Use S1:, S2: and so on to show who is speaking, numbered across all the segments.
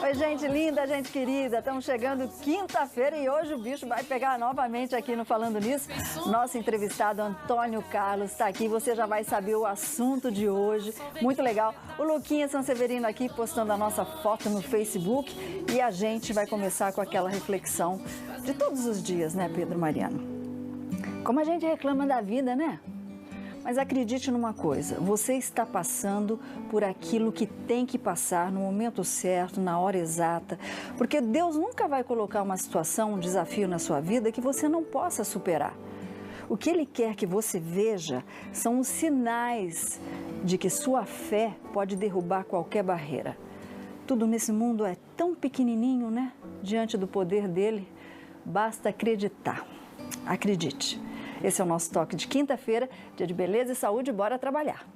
S1: Oi, gente linda, gente querida, estamos chegando quinta-feira e hoje o bicho vai pegar novamente aqui no Falando Nisso. Nosso entrevistado Antônio Carlos está aqui, você já vai saber o assunto de hoje, muito legal. O Luquinha Sanseverino aqui postando a nossa foto no Facebook e a gente vai começar com aquela reflexão de todos os dias, né, Pedro Mariano? Como a gente reclama da vida, né? Mas acredite numa coisa, você está passando por aquilo que tem que passar no momento certo, na hora exata, porque Deus nunca vai colocar uma situação, um desafio na sua vida que você não possa superar. O que Ele quer que você veja são os sinais de que sua fé pode derrubar qualquer barreira. Tudo nesse mundo é tão pequenininho, né? Diante do poder dEle, basta acreditar. Acredite. Esse é o nosso toque de quinta-feira, dia de beleza e saúde, bora trabalhar.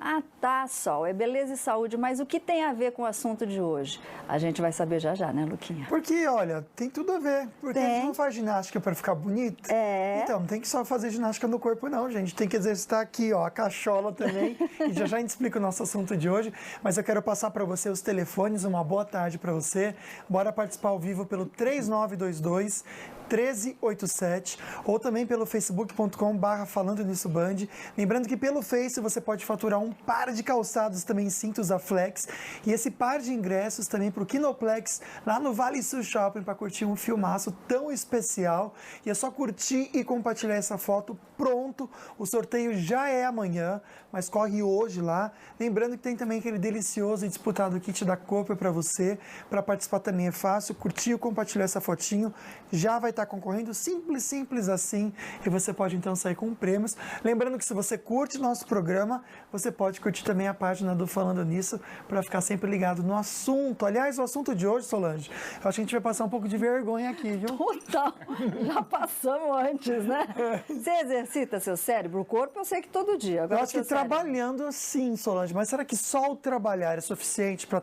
S1: Ah, tá, Sol, é beleza e saúde, mas o que tem a ver com o assunto de hoje? A gente vai saber já já, né, Luquinha?
S2: Porque, olha, tem tudo a ver. Porque a gente não faz ginástica para ficar bonito.
S1: É.
S2: Então, não tem que só fazer ginástica no corpo, não, gente. Tem que exercitar aqui, ó, a cachola também. E já a gente explica o nosso assunto de hoje. Mas eu quero passar para você os telefones. Uma boa tarde para você. Bora participar ao vivo pelo 3922 1387 ou também pelo facebook.com/Falando Nisso Band. Lembrando que pelo Face você pode faturar um par de calçados também cintos da Flex e esse par de ingressos também para o Kinoplex lá no Vale Sul Shopping para curtir um filmaço tão especial. E é só curtir e compartilhar essa foto. Pronto, o sorteio já é amanhã, mas corre hoje lá. Lembrando que tem também aquele delicioso e disputado kit da Cooper para você. Para participar também é fácil, curtir e compartilhar essa fotinho. Já vai estar concorrendo, simples assim, e você pode então sair com prêmios. Lembrando que se você curte nosso programa, você pode curtir também a página do Falando Nisso para ficar sempre ligado no assunto. Aliás, o assunto de hoje, Solange, eu acho que a gente vai passar um pouco de vergonha aqui, viu?
S1: Total, já passamos antes, né? Você exercita seu cérebro, o corpo, eu sei que todo dia. Agora
S2: eu acho que trabalhando sim, Solange, mas será que só o trabalhar é suficiente para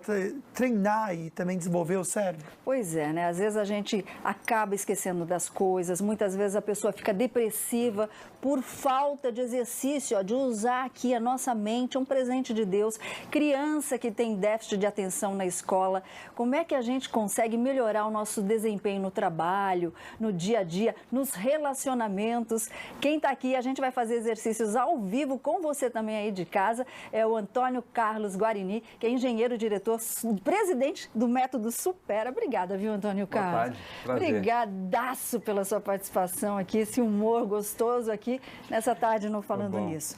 S2: treinar e também desenvolver o cérebro?
S1: Pois é, né? Às vezes a gente acaba esquecendo das coisas, muitas vezes a pessoa fica depressiva por falta de exercício, ó, de usar aqui a nossa mente, um presente de Deus. Criança que tem déficit de atenção na escola, como é que a gente consegue melhorar o nosso desempenho no trabalho, no dia a dia, nos relacionamentos? Quem está aqui, a gente vai fazer exercícios ao vivo com você também aí de casa, é o Antônio Carlos Guarini, que é engenheiro, diretor, presidente do Método Supera. Obrigada, viu, Antônio Carlos?
S3: Boa tarde. Prazer.
S1: Obrigadaço pela sua participação aqui, esse humor gostoso aqui nessa tarde no Falando Nisso.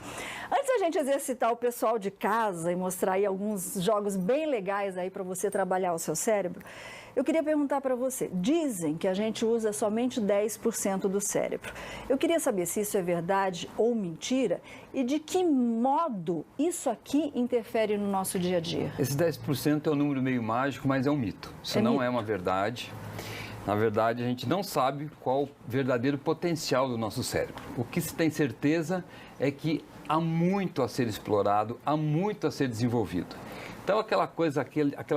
S1: Antes da gente exercitar o pessoal de casa e mostrar aí alguns jogos bem legais aí para você trabalhar o seu cérebro, eu queria perguntar para você, dizem que a gente usa somente 10% do cérebro. Eu queria saber se isso é verdade ou mentira e de que modo isso aqui interfere no nosso dia a dia.
S3: Esse 10% é um número meio mágico, mas é um mito. Isso não é uma verdade. Na verdade, a gente não sabe qual o verdadeiro potencial do nosso cérebro. O que se tem certeza é que há muito a ser explorado, há muito a ser desenvolvido. Então, aquela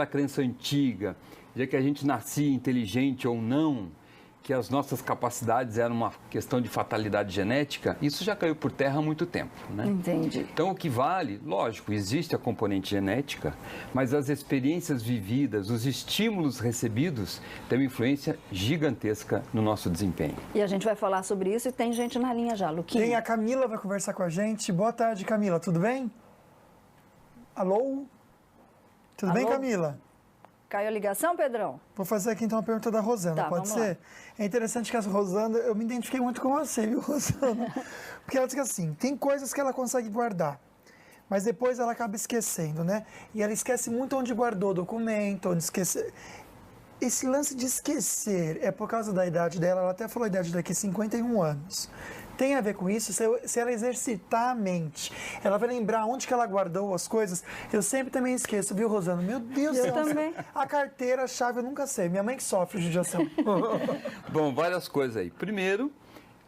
S3: crença antiga de que a gente nascia inteligente ou não, que as nossas capacidades eram uma questão de fatalidade genética, isso já caiu por terra há muito tempo, né?
S1: Entendi.
S3: Então, o que vale, lógico, existe a componente genética, mas as experiências vividas, os estímulos recebidos têm uma influência gigantesca no nosso desempenho.
S1: E a gente vai falar sobre isso e tem gente na linha já, Luquinha.
S2: Tem a Camila, vai conversar com a gente. Boa tarde, Camila, tudo bem? Alô? Tudo bem, Camila?
S1: Caiu a ligação, Pedrão?
S2: Vou fazer aqui então uma pergunta da Rosana, pode ser? É interessante que a Rosana, eu me identifiquei muito com você, viu, Rosana? Porque ela diz que assim, tem coisas que ela consegue guardar, mas depois ela acaba esquecendo, né? E ela esquece muito onde guardou o documento, onde esquecer. Esse lance de esquecer é por causa da idade dela, ela até falou a idade daqui, 51 anos. Tem a ver com isso, se ela exercitar a mente, ela vai lembrar onde que ela guardou as coisas. Eu sempre também esqueço, viu, Rosana? Meu Deus do céu.
S1: Eu também.
S2: A carteira, a chave, eu nunca sei. Minha mãe que sofre de judiação.
S3: Bom, várias coisas aí. Primeiro,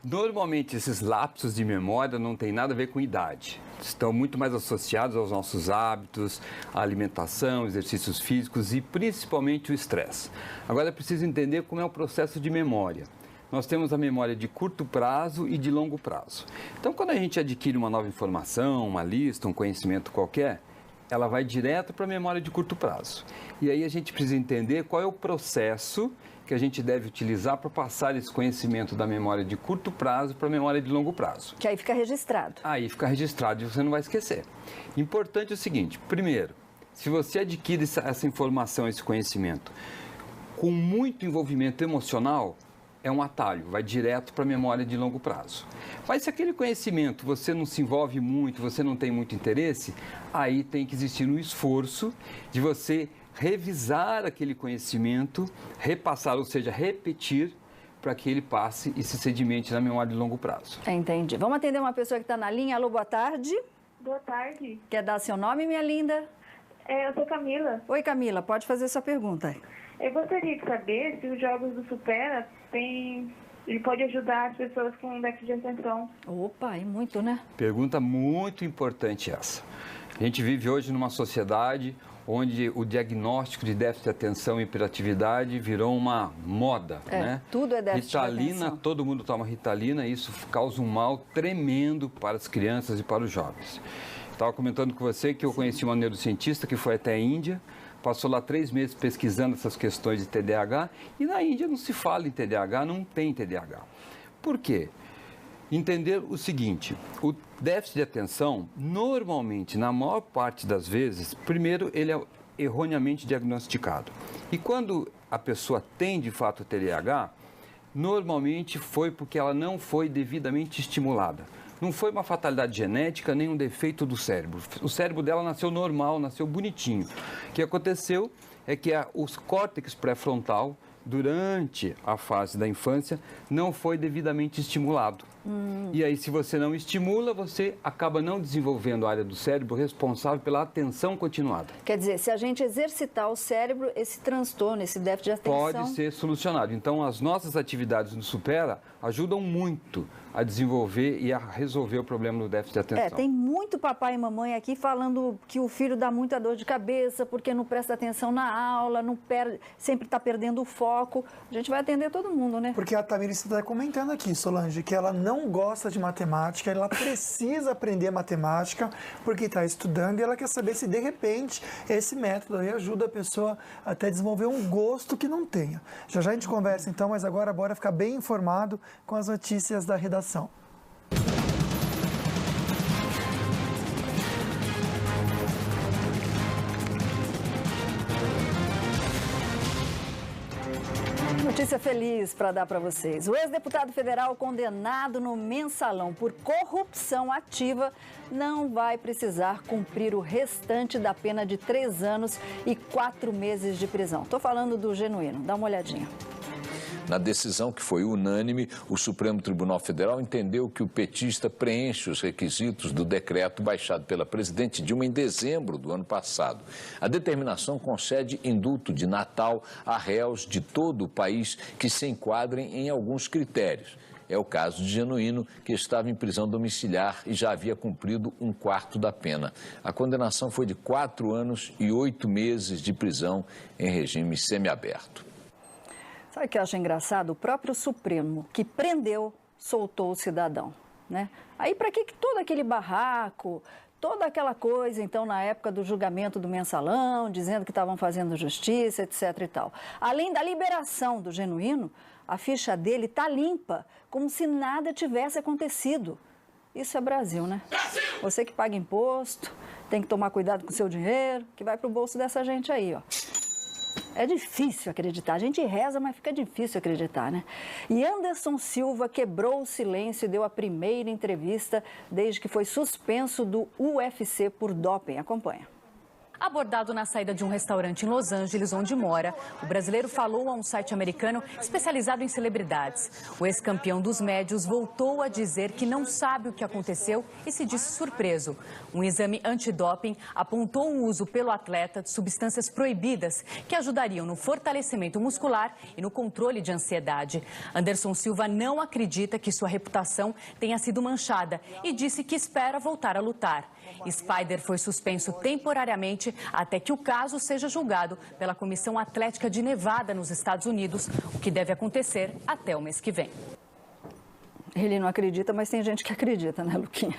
S3: normalmente esses lapsos de memória não tem nada a ver com idade. Estão muito mais associados aos nossos hábitos, à alimentação, exercícios físicos e principalmente o estresse. Agora é preciso entender como é o processo de memória. nós temos a memória de curto prazo e de longo prazo. Então, quando a gente adquire uma nova informação, uma lista, um conhecimento qualquer, ela vai direto para a memória de curto prazo. E aí a gente precisa entender qual é o processo que a gente deve utilizar para passar esse conhecimento da memória de curto prazo para a memória de longo prazo.
S1: Que aí fica registrado.
S3: Aí fica registrado e você não vai esquecer. Importante é o seguinte, primeiro, se você adquire essa informação, esse conhecimento, com muito envolvimento emocional, é um atalho, vai direto para a memória de longo prazo. Mas se aquele conhecimento você não se envolve muito, você não tem muito interesse, aí tem que existir um esforço de você revisar aquele conhecimento, repassar, ou seja, repetir, para que ele passe e se sedimente na memória de longo prazo.
S1: Entendi. Vamos atender uma pessoa que está na linha. Alô, boa tarde.
S4: Boa tarde.
S1: Quer dar seu nome, minha linda?
S4: Eu sou Camila.
S1: Oi, Camila, pode fazer sua pergunta.
S4: Eu gostaria de saber se os jogos do Supera ele pode ajudar as pessoas com déficit de atenção.
S1: Opa, é muito, né?
S3: Pergunta muito importante essa. A gente vive hoje numa sociedade onde o diagnóstico de déficit de atenção e hiperatividade virou uma moda, né?
S1: Tudo é déficit de
S3: Ritalina,
S1: atenção.
S3: todo mundo toma Ritalina e isso causa um mal tremendo para as crianças e para os jovens. Estava comentando com você que eu conheci uma neurocientista que foi até a Índia, passou lá 3 meses pesquisando essas questões de TDAH e na Índia não se fala em TDAH, não tem TDAH. Por quê? Entender o seguinte, o déficit de atenção, normalmente, na maior parte das vezes, primeiro, ele é erroneamente diagnosticado. E quando a pessoa tem, de fato, TDAH, normalmente foi porque ela não foi devidamente estimulada. Não foi uma fatalidade genética, nem um defeito do cérebro. O cérebro dela nasceu normal, nasceu bonitinho. O que aconteceu é que os córtex pré-frontal, durante a fase da infância, não foi devidamente estimulado. E aí, se você não estimula, você acaba não desenvolvendo a área do cérebro responsável pela atenção continuada.
S1: Quer dizer, se a gente exercitar o cérebro, esse transtorno, esse déficit de atenção...
S3: Pode ser solucionado. Então, as nossas atividades no Supera ajudam muito a desenvolver e a resolver o problema do déficit de atenção.
S1: Tem muito papai e mamãe aqui falando que o filho dá muita dor de cabeça porque não presta atenção na aula, sempre está perdendo o foco. A gente vai atender todo mundo, né?
S2: Porque a Tamires está comentando aqui, Solange, que ela não gosta de matemática, ela precisa aprender matemática porque está estudando e ela quer saber se, de repente, esse método aí ajuda a pessoa até desenvolver um gosto que não tenha. Já a gente conversa então, mas agora bora ficar bem informado com as notícias da redação.
S1: Notícia feliz para dar para vocês. O ex-deputado federal condenado no Mensalão por corrupção ativa não vai precisar cumprir o restante da pena de 3 anos e 4 meses de prisão. Estou falando do Genuíno. Dá uma olhadinha.
S5: Na decisão que foi unânime, o Supremo Tribunal Federal entendeu que o petista preenche os requisitos do decreto baixado pela presidente Dilma em dezembro do ano passado. A determinação concede indulto de Natal a réus de todo o país que se enquadrem em alguns critérios. É o caso de Genuíno, que estava em prisão domiciliar e já havia cumprido 1/4 da pena. A condenação foi de 4 anos e 8 meses de prisão em regime semiaberto.
S1: Sabe o que eu acho engraçado? O próprio Supremo, que prendeu, soltou o cidadão, né? Aí, para que todo aquele barraco, toda aquela coisa, então, na época do julgamento do Mensalão, dizendo que estavam fazendo justiça, etc e tal. Além da liberação do Genuíno, a ficha dele está limpa, como se nada tivesse acontecido. Isso é Brasil, né? Brasil! Você que paga imposto, tem que tomar cuidado com o seu dinheiro, que vai para o bolso dessa gente aí, ó. É difícil acreditar. A gente reza, mas fica difícil acreditar, né? E Anderson Silva quebrou o silêncio e deu a primeira entrevista desde que foi suspenso do UFC por doping. Acompanha.
S6: Abordado na saída de um restaurante em Los Angeles, onde mora, o brasileiro falou a um site americano especializado em celebridades. O ex-campeão dos médios voltou a dizer que não sabe o que aconteceu e se disse surpreso. Um exame antidoping apontou o uso pelo atleta de substâncias proibidas que ajudariam no fortalecimento muscular e no controle de ansiedade. Anderson Silva não acredita que sua reputação tenha sido manchada e disse que espera voltar a lutar. Spider foi suspenso temporariamente indefinidamente até que o caso seja julgado pela Comissão Atlética de Nevada, nos Estados Unidos, o que deve acontecer até o mês que vem.
S1: Ele não acredita, mas tem gente que acredita, né, Luquinha?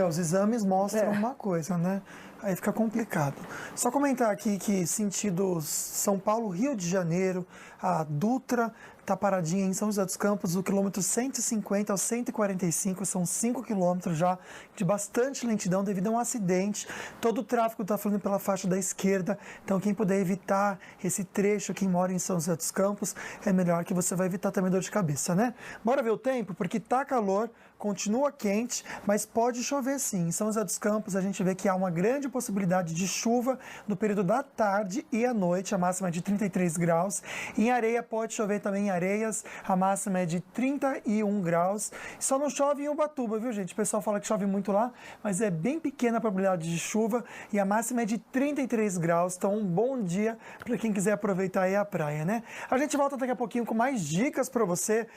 S2: Os exames mostram uma coisa, né? Aí fica complicado. Só comentar aqui que sentido São Paulo, Rio de Janeiro, a Dutra está paradinha em São José dos Campos, do quilômetro 150 ao 145, são 5 quilômetros já de bastante lentidão devido a um acidente. Todo o tráfego está fluindo pela faixa da esquerda, então quem puder evitar esse trecho, quem mora em São José dos Campos, é melhor, que você vai evitar também dor de cabeça, né? Bora ver o tempo, porque tá calor, continua quente, mas pode chover sim. Em São José dos Campos a gente vê que há uma grande possibilidade de chuva no período da tarde e à noite, a máxima é de 33 graus. Em Areia pode chover também em Areias, a máxima é de 31 graus. Só não chove em Ubatuba, viu gente? O pessoal fala que chove muito lá, mas é bem pequena a probabilidade de chuva e a máxima é de 33 graus. Então um bom dia para quem quiser aproveitar aí a praia, né? A gente volta daqui a pouquinho com mais dicas para você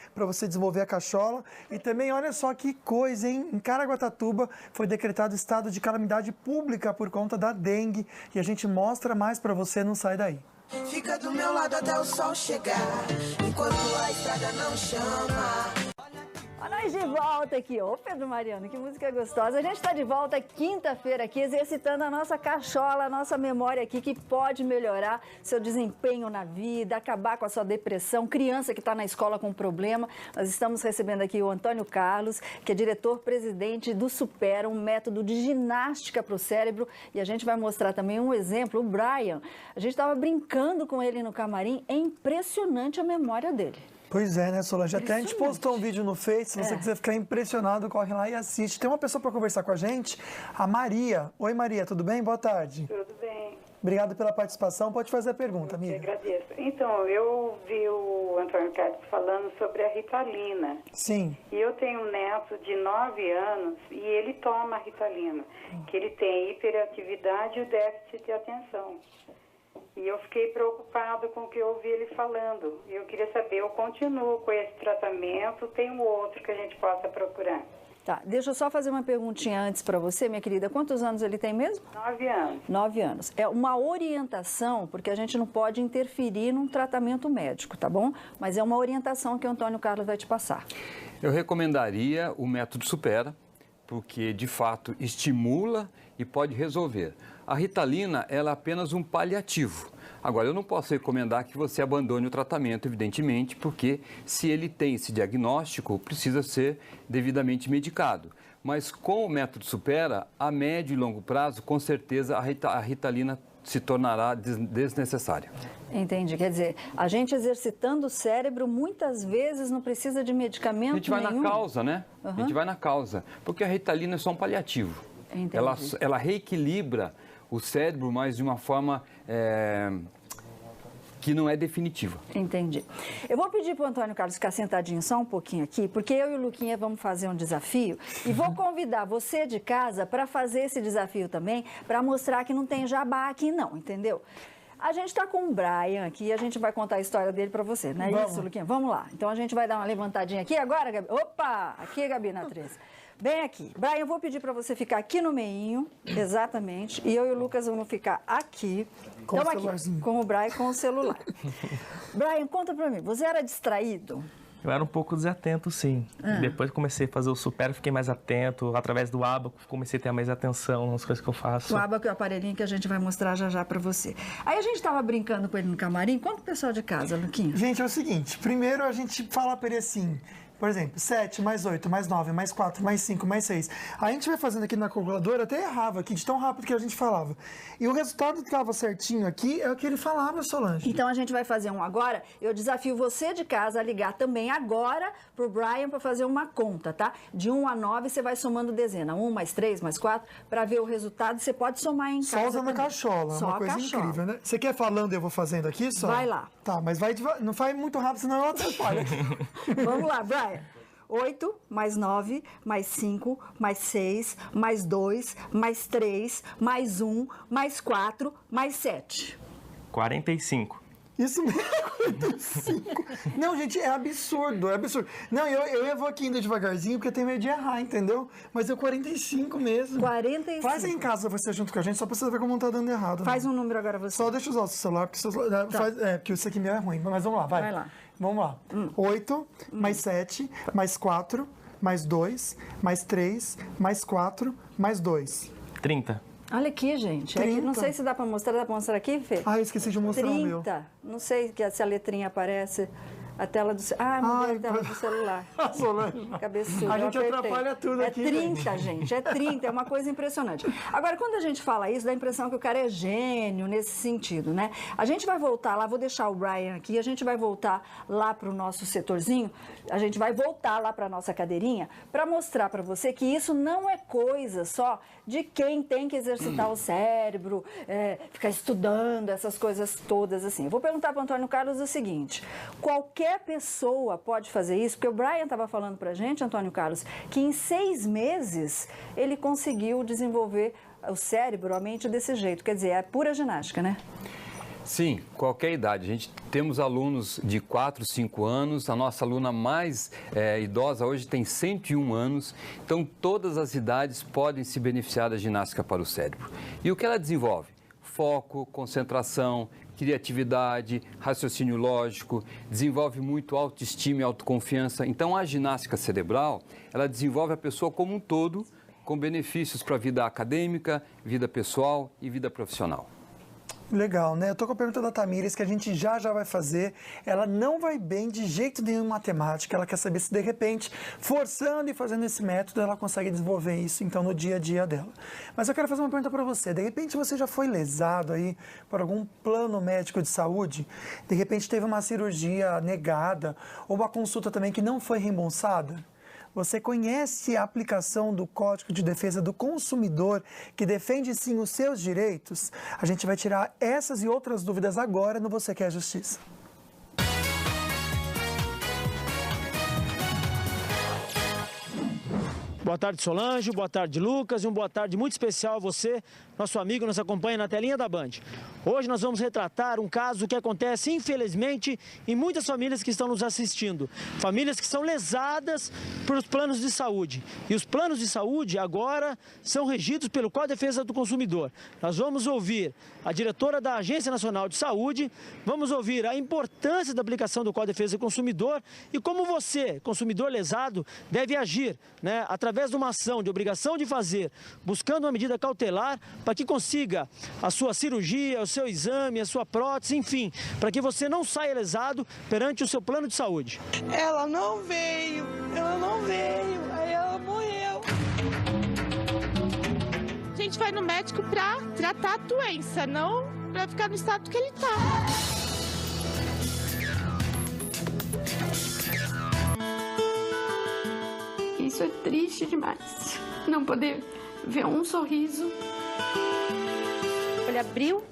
S2: desenvolver a cachola. E também olha só que coisa, hein? Em Caraguatatuba foi decretado estado de calamidade pública por conta da dengue e a gente mostra mais para você, não sai daí.
S7: Fica do meu lado até o sol chegar, enquanto a estrada não chama.
S1: Olha nós de volta aqui, ô Pedro Mariano, que música gostosa. A gente está de volta quinta-feira aqui, exercitando a nossa cachola, a nossa memória aqui, que pode melhorar seu desempenho na vida, acabar com a sua depressão, criança que está na escola com problema. Nós estamos recebendo aqui o Antônio Carlos, que é diretor-presidente do Supera, um método de ginástica para o cérebro. E a gente vai mostrar também um exemplo, o Brian. A gente estava brincando com ele no camarim, é impressionante a memória dele.
S2: Pois é, né, Solange? Até a gente postou um vídeo no Face, se você quiser ficar impressionado, corre lá e assiste. Tem uma pessoa para conversar com a gente, a Maria. Oi, Maria, tudo bem? Boa tarde.
S8: Tudo bem.
S2: Obrigado pela participação. Pode fazer a pergunta, amiga.
S8: Eu agradeço. Então, eu vi o Antônio Carlos falando sobre a Ritalina.
S2: Sim.
S8: E eu tenho um neto de 9 anos e ele toma a Ritalina, que ele tem hiperatividade e o déficit de atenção. E eu fiquei preocupado com o que eu ouvi ele falando. E eu queria saber, eu continuo com esse tratamento, tem um outro que a gente possa procurar?
S1: Tá, deixa eu só fazer uma perguntinha antes para você, minha querida. Quantos anos ele tem mesmo?
S8: 9 anos.
S1: 9 anos. É uma orientação, porque a gente não pode interferir num tratamento médico, tá bom? Mas é uma orientação que o Antônio Carlos vai te passar.
S3: Eu recomendaria o método Supera, porque de fato estimula e pode resolver. A Ritalina, ela é apenas um paliativo. Agora, eu não posso recomendar que você abandone o tratamento, evidentemente, porque se ele tem esse diagnóstico, precisa ser devidamente medicado. Mas com o método Supera, a médio e longo prazo, com certeza a Ritalina se tornará desnecessária.
S1: Entendi. Quer dizer, a gente exercitando o cérebro, muitas vezes não precisa de medicamento nenhum.
S3: A gente vai na causa, né? A gente vai na causa, porque a Ritalina é só um paliativo.
S1: Entendi.
S3: Ela reequilibra o cérebro, mas de uma forma que não é definitiva.
S1: Entendi. Eu vou pedir para o Antônio Carlos ficar sentadinho só um pouquinho aqui, porque eu e o Luquinha vamos fazer um desafio e vou convidar você de casa para fazer esse desafio também, para mostrar que não tem jabá aqui não, entendeu? A gente está com o Brian aqui e a gente vai contar a história dele para você, não é isso, Luquinha? Vamos lá. Então a gente vai dar uma levantadinha aqui agora, Gabi. Opa! Aqui, Gabi, na 13. Bem aqui. Brian, eu vou pedir para você ficar aqui no meinho, exatamente, e eu e o Lucas vamos ficar aqui.
S2: Com o celularzinho.
S1: Com o Brian com o celular. Brian, conta para mim, você era distraído?
S9: Eu era um pouco desatento, sim. Depois que comecei a fazer o Supera, fiquei mais atento. Através do Abaco, comecei a ter mais atenção nas coisas que eu faço.
S1: O Abaco é o aparelhinho que a gente vai mostrar já já para você. Aí a gente estava brincando com ele no camarim. Conta o pessoal de casa, Luquinha.
S2: Gente, é o seguinte. Primeiro a gente fala para ele assim... Por exemplo, 7, mais 8, mais 9, mais 4, mais 5, mais 6. A gente vai fazendo aqui na calculadora, até errava aqui, de tão rápido que a gente falava. E o resultado que estava certinho aqui é o que ele falava, Solange.
S1: Então a gente vai fazer um agora. Eu desafio você de casa a ligar também agora pro Brian para fazer uma conta, tá? De 1 a 9 você vai somando dezena. 1 mais 3 mais 4 para ver o resultado. Você pode somar em casa.
S2: Só usando a cachola,
S1: só
S2: uma coisa incrível, né? Você quer falando e eu vou fazendo aqui só?
S1: Vai lá.
S2: Tá, mas não faz muito rápido, senão eu atrapalho.
S1: Vamos lá, Brian. 8, mais 9, mais 5, mais 6, mais 2, mais 3, mais 1, mais 4, mais 7.
S9: 45.
S2: Isso mesmo. 45. Não, gente, é absurdo, é absurdo. Não, eu vou aqui ainda devagarzinho, porque eu tenho medo de errar, entendeu? Mas é 45 mesmo.
S1: 45.
S2: Faz aí em casa você junto com a gente, só pra você ver como tá dando errado.
S1: Faz um número agora você.
S2: Só deixa eu usar o seu celular, porque porque isso aqui meu é ruim. Mas vamos lá, vai.
S1: Vai lá.
S2: Vamos lá. 8, mais 7, mais 4, mais 2, mais 3, mais 4, mais 2.
S9: 30.
S1: Olha aqui, gente. Aqui, não sei se dá pra mostrar. Dá pra mostrar aqui, Fê?
S2: Ah, eu esqueci de mostrar
S1: 30.
S2: o meu.
S1: Não sei se a letrinha aparece. A tela do celular. Ah, mudei a tela do celular. Cabeçudo.
S2: A gente atrapalha tudo aqui.
S1: É 30, gente. É 30. É uma coisa impressionante. Agora, quando a gente fala isso, dá a impressão que o cara é gênio nesse sentido, né? A gente vai voltar lá, vou deixar o Brian aqui, a gente vai voltar lá para o nosso setorzinho, a gente vai voltar lá para a nossa cadeirinha para mostrar para você que isso não é coisa só de quem tem que exercitar o cérebro, ficar estudando essas coisas todas assim. Eu vou perguntar para o Antônio Carlos o seguinte: qualquer pessoa pode fazer isso? Porque o Brian estava falando para a gente, Antônio Carlos, que em 6 meses ele conseguiu desenvolver o cérebro, a mente desse jeito. Quer dizer, é pura ginástica, né?
S3: Sim, qualquer idade. Temos alunos de 4, 5 anos, a nossa aluna mais idosa hoje tem 101 anos, então todas as idades podem se beneficiar da ginástica para o cérebro. E o que ela desenvolve? Foco, concentração, criatividade, raciocínio lógico, desenvolve muito autoestima e autoconfiança. Então a ginástica cerebral, ela desenvolve a pessoa como um todo, com benefícios para a vida acadêmica, vida pessoal e vida profissional.
S2: Legal, né? Eu tô com a pergunta da Tamires, que a gente já vai fazer. Ela não vai bem de jeito nenhum em matemática. Ela quer saber se, de repente, forçando e fazendo esse método, ela consegue desenvolver isso, então, no dia a dia dela. Mas eu quero fazer uma pergunta para você. De repente, você já foi lesado aí por algum plano médico de saúde? De repente, teve uma cirurgia negada ou uma consulta também que não foi reembolsada? Você conhece a aplicação do Código de Defesa do Consumidor, que defende sim os seus direitos? A gente vai tirar essas e outras dúvidas agora no Você Quer Justiça.
S10: Boa tarde, Solange, boa tarde, Lucas, e boa tarde muito especial a você, nosso amigo, nos acompanha na telinha da Band. Hoje nós vamos retratar um caso que acontece, infelizmente, em muitas famílias que estão nos assistindo. Famílias que são lesadas pelos planos de saúde. E os planos de saúde agora são regidos pelo Código de Defesa do Consumidor. Nós vamos ouvir a diretora da Agência Nacional de Saúde, vamos ouvir a importância da aplicação do Código de Defesa do Consumidor e como você, consumidor lesado, deve agir, né, através de uma ação de obrigação de fazer, buscando uma medida cautelar para que consiga a sua cirurgia, o seu exame, a sua prótese, enfim, para que você não saia lesado perante o seu plano de saúde.
S11: Ela não veio, aí ela morreu. A gente vai no médico para tratar a doença, não para ficar no estado que ele tá.
S12: Isso é triste demais, não poder ver um sorriso.
S13: Ele abriu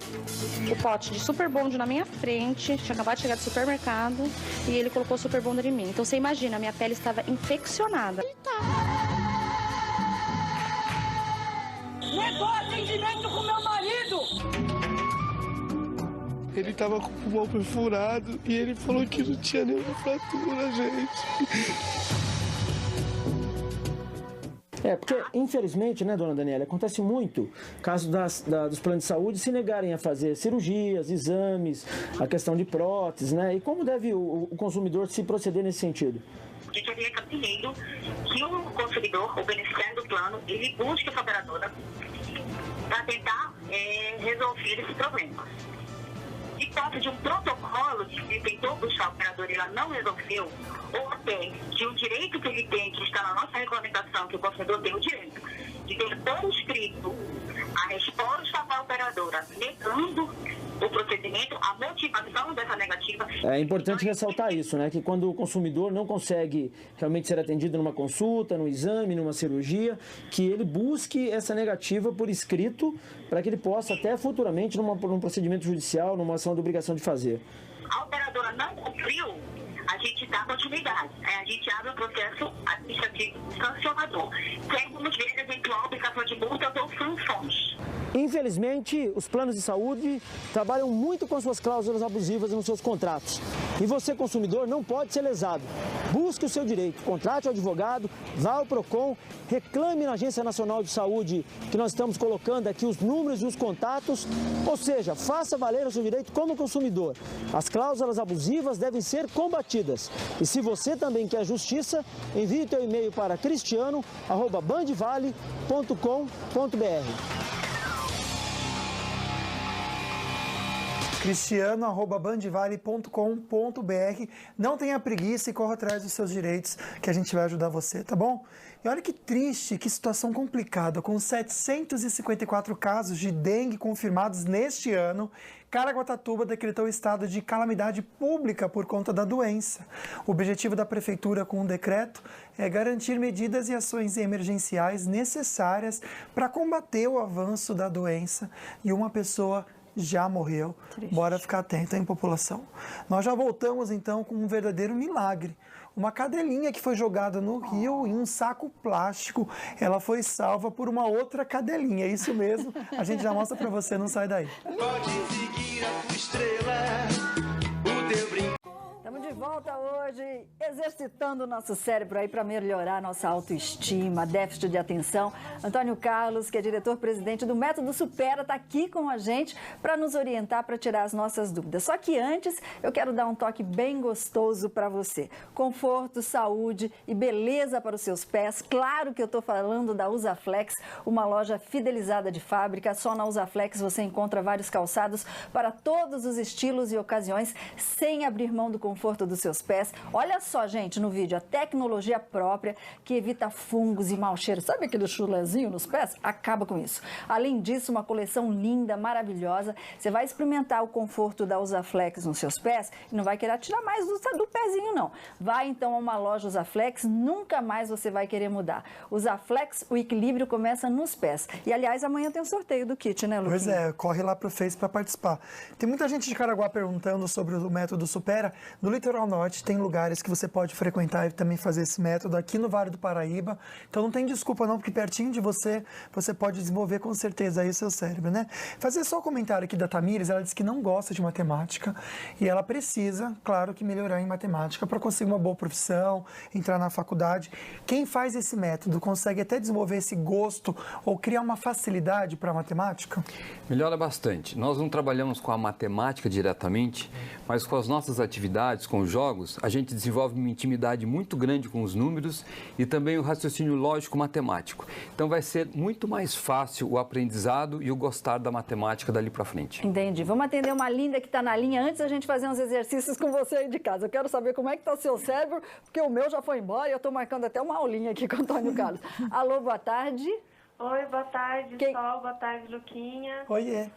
S13: o pote de Super Bond na minha frente, tinha acabado de chegar do supermercado, e ele colocou Super Bond em mim. Então você imagina, a minha pele estava infeccionada.
S11: Negou atendimento com meu marido!
S14: Ele estava com o pulmão perfurado e ele falou que não tinha nenhuma fratura, gente.
S10: Porque, infelizmente, né, dona Daniela, acontece muito caso dos planos de saúde se negarem a fazer cirurgias, exames, a questão de próteses, né? E como deve o consumidor se proceder nesse sentido?
S15: A gente orienta primeiro que o consumidor, o beneficiário do plano, ele busque a operadora para tentar resolver esse problema. Se trata de um protocolo que ele tentou buscar a operadora e ela não resolveu, ou até de um direito que ele tem, que está na nossa regulamentação, que o consumidor tem o direito de ter por escrito a resposta da operadora negando o procedimento, a motivação dessa negativa.
S10: É importante ressaltar isso, né? Que quando o consumidor não consegue realmente ser atendido numa consulta, num exame, numa cirurgia, que ele busque essa negativa por escrito para que ele possa até futuramente, num procedimento judicial, numa ação de obrigação de fazer.
S15: A operadora não cumpriu, a gente dá continuidade. A gente abre um processo administrativo sancionador, que é, como vezes, eventual aplicação de multas ou sanções.
S10: Infelizmente, os planos de saúde trabalham muito com suas cláusulas abusivas nos seus contratos. E você, consumidor, não pode ser lesado. Busque o seu direito, contrate o advogado, vá ao PROCON, reclame na Agência Nacional de Saúde, que nós estamos colocando aqui os números e os contatos, ou seja, faça valer o seu direito como consumidor. As cláusulas abusivas devem ser combatidas. E se você também quer justiça, envie o teu e-mail para cristiano@bandvale.com.br.
S2: cristiano@bandvale.com.br. Não tenha preguiça e corra atrás dos seus direitos, que a gente vai ajudar você, tá bom? E olha que triste, que situação complicada. Com 754 casos de dengue confirmados neste ano, Caraguatatuba decretou estado de calamidade pública por conta da doença. O objetivo da prefeitura com o decreto é garantir medidas e ações emergenciais necessárias para combater o avanço da doença, e uma pessoa já morreu. Triste. Bora ficar atento, hein, população? Nós já voltamos, então, com um verdadeiro milagre. Uma cadelinha que foi jogada no rio em um saco plástico. Ela foi salva por uma outra cadelinha, é isso mesmo. A gente já mostra pra você, não sai daí.
S7: Pode seguir a tua estrela, o teu brinco.
S1: Estamos de volta hoje, exercitando o nosso cérebro aí para melhorar a nossa autoestima, déficit de atenção. Antônio Carlos, que é diretor-presidente do Método Supera, está aqui com a gente para nos orientar, para tirar as nossas dúvidas. Só que antes, eu quero dar um toque bem gostoso para você. Conforto, saúde e beleza para os seus pés. Claro que eu estou falando da Usaflex, uma loja fidelizada de fábrica. Só na Usaflex você encontra vários calçados para todos os estilos e ocasiões, sem abrir mão do conforto dos seus pés. Olha só, gente, no vídeo, a tecnologia própria que evita fungos e mau cheiro. Sabe aquele chulezinho nos pés? Acaba com isso. Além disso, uma coleção linda, maravilhosa. Você vai experimentar o conforto da Usaflex nos seus pés e não vai querer tirar mais do pezinho, não. Vai então a uma loja Usaflex, nunca mais você vai querer mudar. Usaflex, o equilíbrio começa nos pés. E, aliás, amanhã tem um sorteio do kit, né, Luquinha?
S2: Pois é, corre lá pro Face para participar. Tem muita gente de Caraguá perguntando sobre o Método Supera. No Litoral Norte tem lugares que você pode frequentar e também fazer esse método, aqui no Vale do Paraíba. Então não tem desculpa não, porque pertinho de você pode desenvolver com certeza aí o seu cérebro, né? Fazer só um comentário aqui da Tamires, ela disse que não gosta de matemática e ela precisa, claro, que melhorar em matemática para conseguir uma boa profissão, entrar na faculdade. Quem faz esse método consegue até desenvolver esse gosto ou criar uma facilidade para a matemática?
S3: Melhora bastante. Nós não trabalhamos com a matemática diretamente, mas com as nossas atividades, com jogos, a gente desenvolve uma intimidade muito grande com os números e também o raciocínio lógico-matemático. Então vai ser muito mais fácil o aprendizado e o gostar da matemática dali para frente.
S1: Entendi. Vamos atender uma linda que está na linha antes da gente fazer uns exercícios com você aí de casa. Eu quero saber como é que está o seu cérebro, porque o meu já foi embora e eu estou marcando até uma aulinha aqui com o Antônio Carlos. Alô, boa tarde.
S4: Oi, boa tarde, Sol, boa tarde, Luquinha.
S2: Oiê.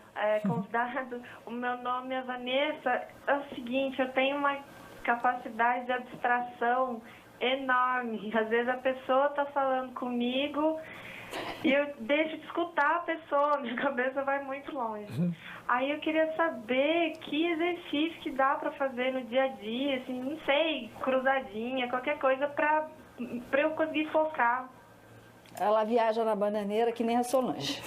S4: Convidado, o meu nome é Vanessa. É o seguinte, eu tenho uma capacidade de abstração enorme. Às vezes a pessoa está falando comigo e eu deixo de escutar a pessoa, minha cabeça vai muito longe. Aí eu queria saber que exercício que dá para fazer no dia a dia, assim, não sei, cruzadinha, qualquer coisa para eu conseguir focar.
S1: Ela viaja na bananeira que nem a Solange.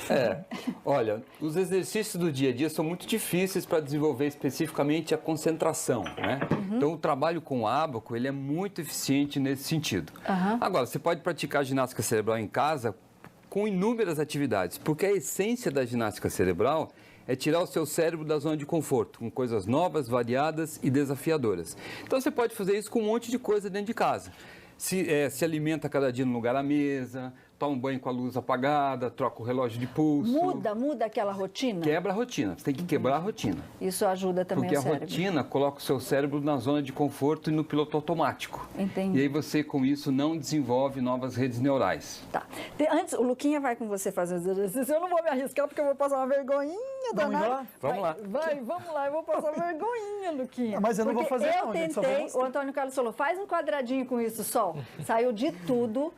S3: Olha, os exercícios do dia a dia são muito difíceis para desenvolver especificamente a concentração, né? Então, o trabalho com o ábaco, ele é muito eficiente nesse sentido. Agora, você pode praticar ginástica cerebral em casa com inúmeras atividades, porque a essência da ginástica cerebral é tirar o seu cérebro da zona de conforto, com coisas novas, variadas e desafiadoras. Então, você pode fazer isso com um monte de coisa dentro de casa. Se alimenta cada dia no lugar à mesa, toma um banho com a luz apagada, troca o relógio de pulso.
S1: Muda aquela rotina?
S3: Quebra a rotina, você tem que quebrar a rotina.
S1: Isso ajuda também o cérebro.
S3: Porque a rotina coloca o seu cérebro na zona de conforto e no piloto automático.
S1: Entendi.
S3: E aí você, com isso, não desenvolve novas redes neurais.
S1: Tá. Antes, o Luquinha vai com você fazer os exercícios. Eu não vou me arriscar porque eu vou passar uma vergonhinha danada.
S3: Vamos lá?
S1: Vamos lá, eu vou passar vergonhinha, Luquinha.
S2: Mas eu não vou fazer não,
S1: gente, só vou... O Antônio Carlos falou, faz um quadradinho com isso, Sol. Saiu de tudo,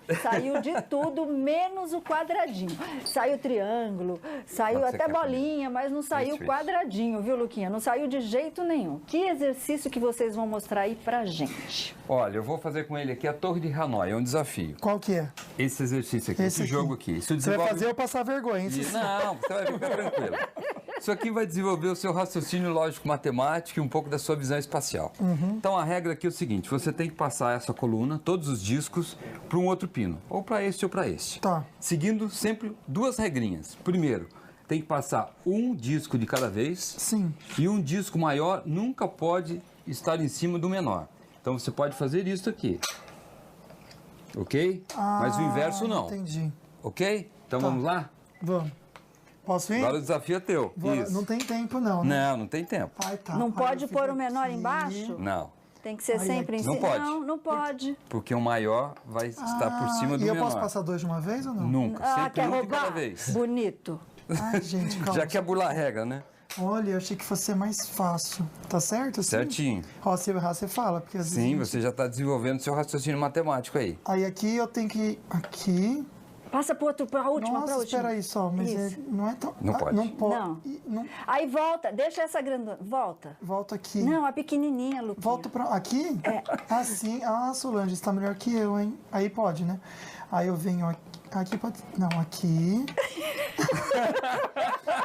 S1: menos o quadradinho. Saiu triângulo, saiu até bolinha, mas não saiu quadradinho, viu, Luquinha? Não saiu de jeito nenhum. Que exercício que vocês vão mostrar aí pra gente?
S3: Olha, eu vou fazer com ele aqui a Torre de Hanoi, é um desafio.
S2: Qual que é?
S3: Esse exercício aqui, esse jogo aqui. Isso
S2: Você vai fazer eu passar vergonha, hein?
S3: Não, você vai ficar tranquilo. Isso aqui vai desenvolver o seu raciocínio lógico-matemático e um pouco da sua visão espacial. Então, a regra aqui é o seguinte, você tem que passar essa coluna, todos os discos, para um outro pino, ou para este ou para este.
S2: Tá.
S3: Seguindo sempre duas regrinhas. Primeiro, tem que passar um disco de cada vez.
S2: Sim.
S3: E um disco maior nunca pode estar em cima do menor. Então, você pode fazer isso aqui. Ok? Mas o inverso não.
S2: Entendi.
S3: Ok? Então, vamos lá?
S2: Vamos. Posso ir?
S3: Agora o desafio é teu. Isso.
S2: Não tem tempo, não, né?
S3: Não, não tem tempo.
S2: Ai, tá.
S1: Não pode pôr o menor embaixo?
S3: Não.
S1: Tem que ser sempre em cima?
S3: Não pode.
S1: Não pode.
S3: Porque o maior vai estar por cima do
S2: menor. E eu
S3: menor.
S2: posso passar dois de uma vez ou não?
S3: Nunca. Sempre
S1: quer
S3: um de
S1: roubar?
S3: cada vez.
S1: Bonito.
S2: Ai, gente, calma.
S3: Já quer burlar a regra, né?
S2: Olha, eu achei que fosse ser mais fácil. Tá certo? Assim?
S3: Certinho.
S2: Ó, se eu errar, você fala. Porque às vezes
S3: você já está desenvolvendo seu raciocínio matemático aí.
S2: Aí aqui eu tenho que... Aqui...
S1: Passa para a última,
S2: Nossa, espera aí só, mas não é tão...
S3: Não pode.
S2: Não pode.
S1: Não. Aí volta, deixa essa grandona, volta.
S2: Volta aqui.
S1: Não, a pequenininha, Luquinha.
S2: Volta para... Aqui?
S1: É.
S2: Assim, Solange, está melhor que eu, hein? Aí pode, né? Aí eu venho aqui pode... Não, aqui...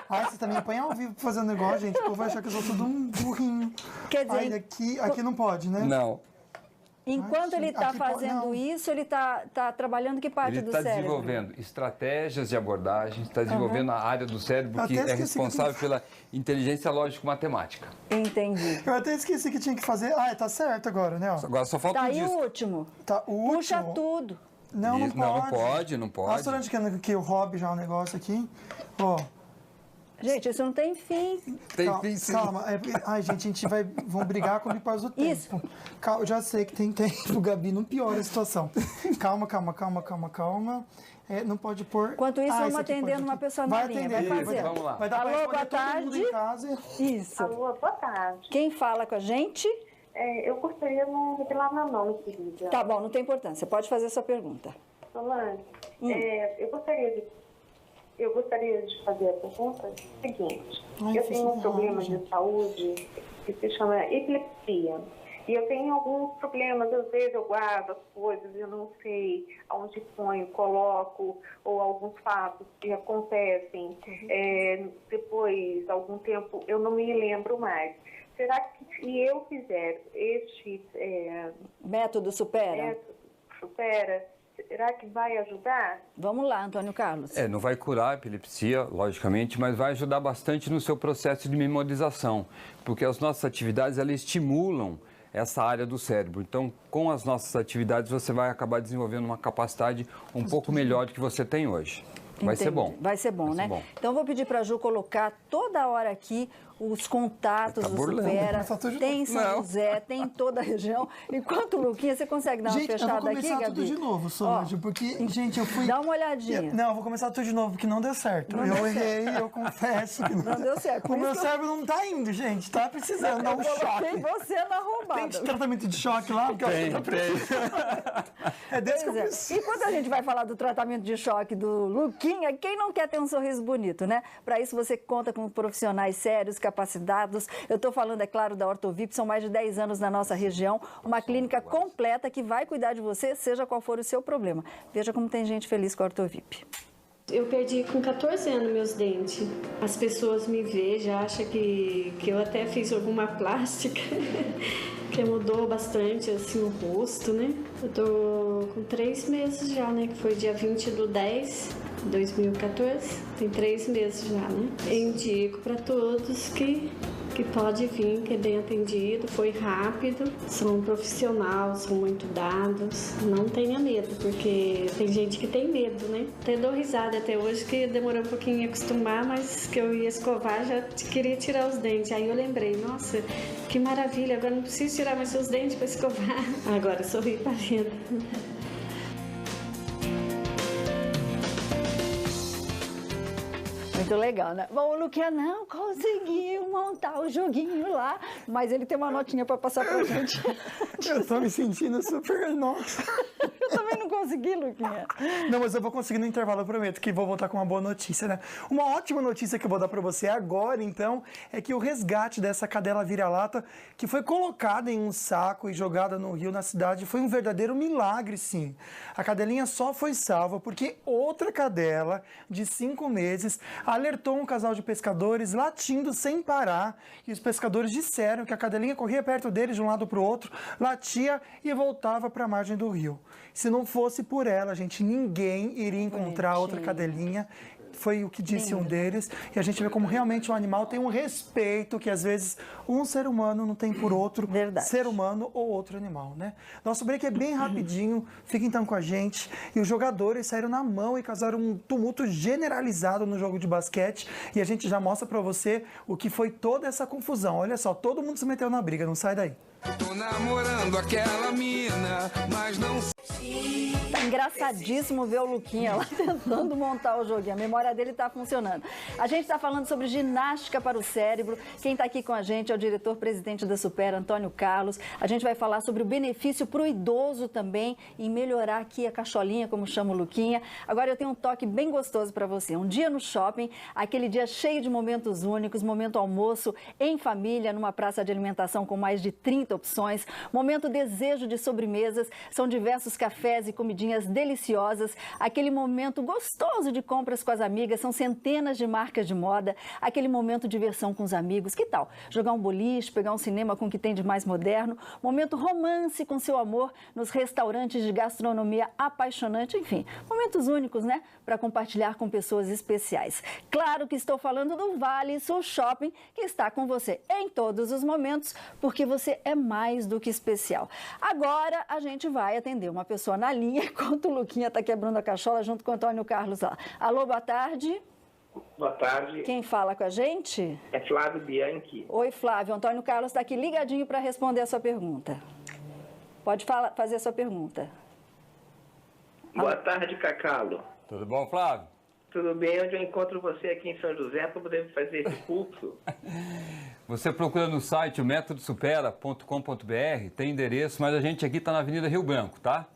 S2: Ai, você também põe ao vivo pra fazer um negócio, gente. O povo vai achar que eu sou tudo um burrinho.
S1: Quer dizer...
S2: Aí aqui não pode, né?
S3: Não.
S1: Enquanto ele está fazendo isso, ele está trabalhando que parte do cérebro?
S3: Ele está desenvolvendo estratégias de abordagem, está desenvolvendo a área do cérebro que é responsável pela inteligência lógico-matemática.
S1: Entendi.
S2: Eu até esqueci que tinha que fazer... tá certo agora, né? Ó.
S3: Agora só falta
S1: tá
S3: um
S1: aí
S3: disco.
S1: o último.
S2: Tá, o último.
S1: Puxa tudo.
S2: Não pode.
S3: Não pode.
S2: Solange, que eu roube já o negócio aqui. Ó.
S1: Gente, isso não tem fim.
S3: Tem fim, sim.
S2: Calma. Ai, gente, a gente vamos brigar quando passa o tempo.
S1: Isso.
S2: Calma, eu já sei que tem tempo, Gabi, não piora a situação. Calma. Não pode pôr...
S1: Enquanto isso, vamos atendendo uma pessoa na linha. Vai fazer.
S3: Vamos lá.
S2: Vai dar
S1: Alô, boa tarde.
S2: Em casa.
S1: Isso.
S4: Alô, boa tarde.
S1: Quem fala com a gente?
S4: Eu gostaria de não revelar meu nome, querida.
S1: Tá bom, não tem importância. Pode fazer a sua pergunta.
S4: Solange, eu gostaria de fazer a pergunta seguinte. Eu tenho um problema de saúde que se chama epilepsia. E eu tenho alguns problemas, às vezes eu guardo as coisas, eu não sei aonde ponho, coloco, ou alguns fatos que acontecem. Depois, algum tempo, eu não me lembro mais. Será que se eu fizer este
S1: método supera,
S4: será que vai ajudar?
S1: Vamos lá, Antônio Carlos.
S3: Não vai curar a epilepsia, logicamente, mas vai ajudar bastante no seu processo de memorização, porque as nossas atividades, elas estimulam essa área do cérebro. Então, com as nossas atividades, você vai acabar desenvolvendo uma capacidade um pouco melhor do que você tem hoje. Vai ser bom.
S1: Vai ser bom, né? Então, vou pedir para a Ju colocar toda hora aqui os contatos do Supera. Tem em São José, tem em toda a região. Enquanto, Luquinha, você consegue dar uma fechada aqui, Gabi?
S2: Gente, eu vou começar tudo de novo, Solange, porque, gente, eu fui...
S1: Dá uma olhadinha.
S2: Não, eu vou começar tudo de novo, porque não deu certo. Eu errei, eu confesso que
S1: não deu certo.
S2: O meu cérebro não tá indo, gente. Tá precisando dar um choque.
S1: Tem você na roubada.
S2: Tem tratamento de choque lá?
S3: Tem.
S2: É desse que eu preciso.
S1: Enquanto a gente vai falar do tratamento de choque do Luquinha, quem não quer ter um sorriso bonito, né? Para isso você conta com profissionais sérios, capacitados. Eu estou falando, é claro, da Ortovip, são mais de 10 anos na nossa região, uma clínica completa que vai cuidar de você, seja qual for o seu problema. Veja como tem gente feliz com a Ortovip.
S12: Eu perdi com 14 anos meus dentes. As pessoas me veem, já acham que eu até fiz alguma plástica, que mudou bastante assim o rosto, né? Eu tô com 3 meses já, né? Que foi dia 20/10/2014. Tem 3 meses já, né? Indico para todos que pode vir, que é bem atendido, foi rápido, são profissionais, são muito dados, não tenha medo, porque tem gente que tem medo, né? Até dou risada até hoje, que demorou um pouquinho a acostumar, mas que eu ia escovar, já queria tirar os dentes, aí eu lembrei, nossa, que maravilha, agora não preciso tirar mais seus dentes para escovar, agora sorri para dentro.
S1: Muito legal, né? Bom, o Luquinha não conseguiu montar o joguinho lá, mas ele tem uma notinha para passar pra gente.
S2: Eu tô me sentindo super... Nossa.
S1: Eu também não não consegui, Luquinha.
S2: Não, mas eu vou conseguir no intervalo, eu prometo que vou voltar com uma boa notícia, né? Uma ótima notícia que eu vou dar para você agora, então, é que o resgate dessa cadela vira-lata, que foi colocada em um saco e jogada no rio na cidade, foi um verdadeiro milagre, sim. A cadelinha só foi salva porque outra cadela, de 5 meses, alertou um casal de pescadores latindo sem parar, e os pescadores disseram que a cadelinha corria perto deles de um lado para o outro, latia e voltava para a margem do rio. Se não fosse por ela, gente, ninguém iria encontrar outra cadelinha. Foi o que disse um deles. E a gente vê como realmente o animal tem um respeito que às vezes um ser humano não tem por outro ser humano ou outro animal, né? Nosso break é bem rapidinho. Fica então com a gente. E os jogadores saíram na mão e causaram um tumulto generalizado no jogo de basquete. E a gente já mostra pra você o que foi toda essa confusão. Olha só, todo mundo se meteu na briga, não sai daí.
S16: Tô namorando aquela mina, mas não...
S1: Tá engraçadíssimo ver o Luquinha lá tentando montar o joguinho. A memória dele tá funcionando. A gente tá falando sobre ginástica para o cérebro. Quem tá aqui com a gente é o diretor-presidente da Supera, Antônio Carlos. A gente vai falar sobre o benefício pro idoso também em melhorar aqui a cacholinha, como chama o Luquinha. Agora eu tenho um toque bem gostoso para você. Um dia no shopping, aquele dia cheio de momentos únicos, momento almoço em família, numa praça de alimentação com mais de 30 opções, momento desejo de sobremesas, são diversos cafés e comidinhas deliciosas, aquele momento gostoso de compras com as amigas, são centenas de marcas de moda, aquele momento de diversão com os amigos, que tal? Jogar um boliche, pegar um cinema com o que tem de mais moderno, momento romance com seu amor nos restaurantes de gastronomia apaixonante, enfim, momentos únicos, né? Para compartilhar com pessoas especiais. Claro que estou falando do Vale Sul Shopping, que está com você em todos os momentos, porque você é mais do que especial. Agora a gente vai atender uma pessoa na linha, enquanto o Luquinha está quebrando a cachola junto com o Antônio Carlos lá. Alô, boa tarde.
S17: Boa tarde.
S1: Quem fala com a gente?
S17: É Flávio Bianchi.
S1: Oi, Flávio. Antônio Carlos está aqui ligadinho para responder a sua pergunta. Pode fazer a sua pergunta.
S17: Boa tarde, Cacalo.
S3: Tudo bom, Flávio?
S17: Tudo bem? Onde eu encontro você aqui em São José para poder fazer esse curso?
S3: Você procura no site o metodosupera.com.br, tem endereço, mas a gente aqui está na Avenida Rio Branco, tá?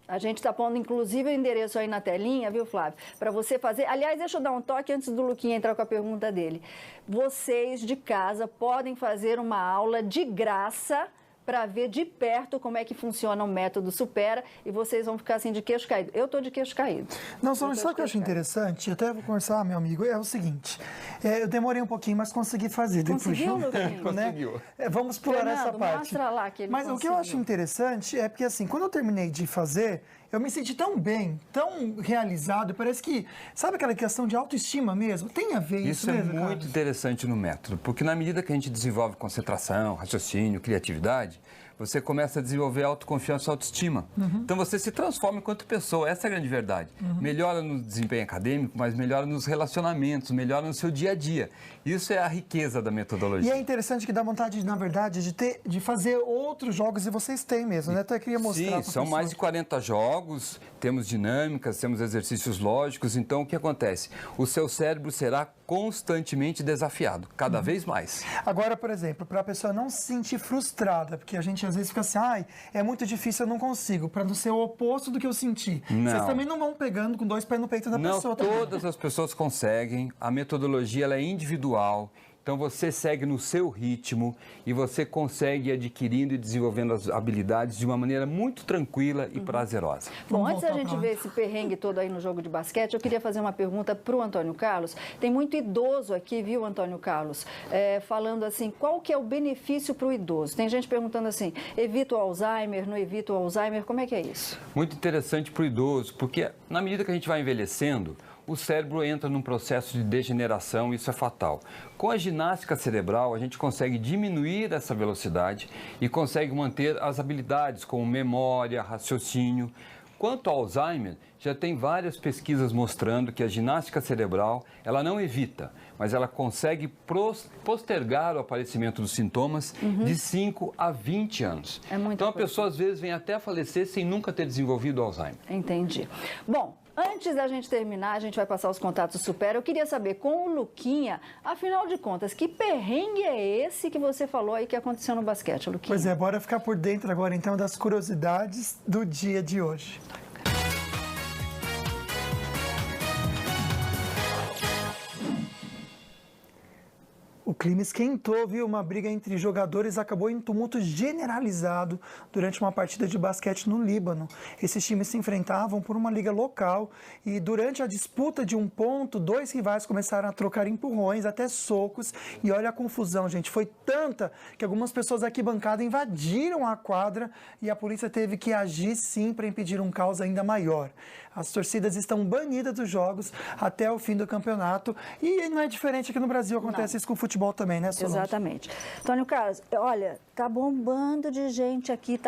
S1: A gente está pondo, inclusive, o endereço aí na telinha, viu, Flávio? Para você fazer... Aliás, deixa eu dar um toque antes do Luquinha entrar com a pergunta dele. Vocês de casa podem fazer uma aula de graça para ver de perto como é que funciona o método Supera e vocês vão ficar assim de queixo caído. Eu tô de queixo caído.
S2: Não, só sabe o que eu acho interessante? Até vou conversar, meu amigo, é o seguinte, eu demorei um pouquinho, mas consegui fazer.
S1: Conseguiu,
S2: depois, Conseguiu. Vamos pular
S1: Fernando,
S2: essa parte.
S1: Mostra lá que ele
S2: mas
S1: conseguiu.
S2: O que eu acho interessante é porque assim, quando eu terminei de fazer, eu me senti tão bem, tão realizado, parece que, sabe aquela questão de autoestima mesmo? Tem a ver isso mesmo,
S3: é muito interessante no método, porque na medida que a gente desenvolve concentração, raciocínio, criatividade, você começa a desenvolver autoconfiança e autoestima. Então você se transforma enquanto pessoa, essa é a grande verdade. Melhora no desempenho acadêmico, mas melhora nos relacionamentos, melhora no seu dia a dia. Isso é a riqueza da metodologia.
S2: E é interessante que dá vontade, na verdade, de fazer outros jogos, e vocês têm mesmo, né? Até queria mostrar.
S3: Sim, são mais de 40 jogos, temos dinâmicas, temos exercícios lógicos, então o que acontece? O seu cérebro será constantemente desafiado, cada vez mais.
S2: Agora, por exemplo, para a pessoa não se sentir frustrada, porque a gente às vezes fica assim, é muito difícil, eu não consigo, para não ser o oposto do que eu senti.
S3: Não.
S2: Vocês também não vão pegando com 2 pés no peito da pessoa.
S3: Não, todas as pessoas conseguem, a metodologia ela é individual. Então você segue no seu ritmo e você consegue ir adquirindo e desenvolvendo as habilidades de uma maneira muito tranquila e prazerosa.
S1: Bom, antes da gente ver esse perrengue todo aí no jogo de basquete, eu queria fazer uma pergunta para o Antônio Carlos. Tem muito idoso aqui, viu, Antônio Carlos? Falando assim, qual que é o benefício para o idoso? Tem gente perguntando assim, evita o Alzheimer, não evita o Alzheimer, como é que é isso?
S3: Muito interessante para o idoso, porque na medida que a gente vai envelhecendo, o cérebro entra num processo de degeneração e isso é fatal. Com a ginástica cerebral, a gente consegue diminuir essa velocidade e consegue manter as habilidades como memória, raciocínio. Quanto ao Alzheimer, já tem várias pesquisas mostrando que a ginástica cerebral, ela não evita, mas ela consegue postergar o aparecimento dos sintomas de 5 a 20 anos. Então a pessoa às vezes vem até a falecer sem nunca ter desenvolvido o Alzheimer.
S1: Entendi. Bom, antes da gente terminar, a gente vai passar os contatos Supera. Eu queria saber com o Luquinha, afinal de contas, que perrengue é esse que você falou aí que aconteceu no basquete, Luquinha?
S2: Pois é, bora ficar por dentro agora então das curiosidades do dia de hoje. O clima esquentou, viu? Uma briga entre jogadores acabou em tumulto generalizado durante uma partida de basquete no Líbano. Esses times se enfrentavam por uma liga local e durante a disputa de um ponto, 2 rivais começaram a trocar empurrões, até socos. E olha a confusão, gente. Foi tanta que algumas pessoas aqui bancada invadiram a quadra e a polícia teve que agir sim para impedir um caos ainda maior. As torcidas estão banidas dos jogos até o fim do campeonato e não é diferente aqui no Brasil, acontece isso com o futebol também, né, Solange?
S1: Exatamente. Antônio Carlos, olha, tá bombando de gente aqui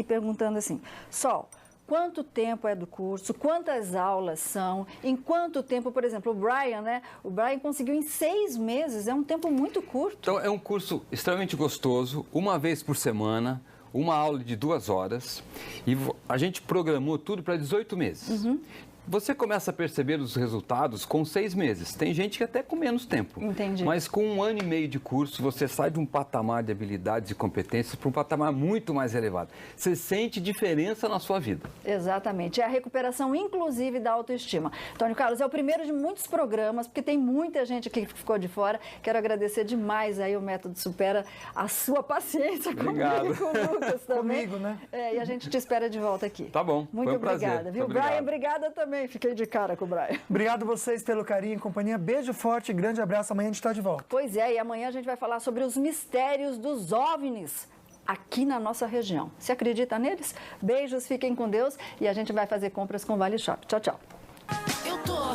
S1: perguntando assim, Sol, quanto tempo é do curso, quantas aulas são, em quanto tempo, por exemplo, o Brian, né? O Brian conseguiu em 6 meses, é um tempo muito curto.
S3: Então, é um curso extremamente gostoso, uma vez por semana, uma aula de 2 horas, e a gente programou tudo para 18 meses. Você começa a perceber os resultados com 6 meses. Tem gente que até com menos tempo.
S1: Entendi.
S3: Mas com 1 ano e meio de curso, você sai de um patamar de habilidades e competências para um patamar muito mais elevado. Você sente diferença na sua vida.
S1: Exatamente. É a recuperação, inclusive, da autoestima. Antônio Carlos, é o primeiro de muitos programas, porque tem muita gente aqui que ficou de fora. Quero agradecer demais aí o Método Supera, a sua paciência
S3: Obrigado.
S1: comigo e com o Lucas também.
S2: Comigo, né?
S1: E a gente te espera de volta aqui.
S3: Tá bom.
S1: Muito
S3: foi um
S1: obrigada,
S3: prazer.
S1: viu?
S3: Obrigado.
S1: Brian, obrigada também. Fiquei de cara com o Brian.
S2: Obrigado vocês pelo carinho e companhia. Beijo forte, grande abraço. Amanhã a gente está de volta.
S1: Pois é, e amanhã a gente vai falar sobre os mistérios dos OVNIs aqui na nossa região. Você acredita neles? Beijos, fiquem com Deus e a gente vai fazer compras com o Vale Shop. Tchau, tchau.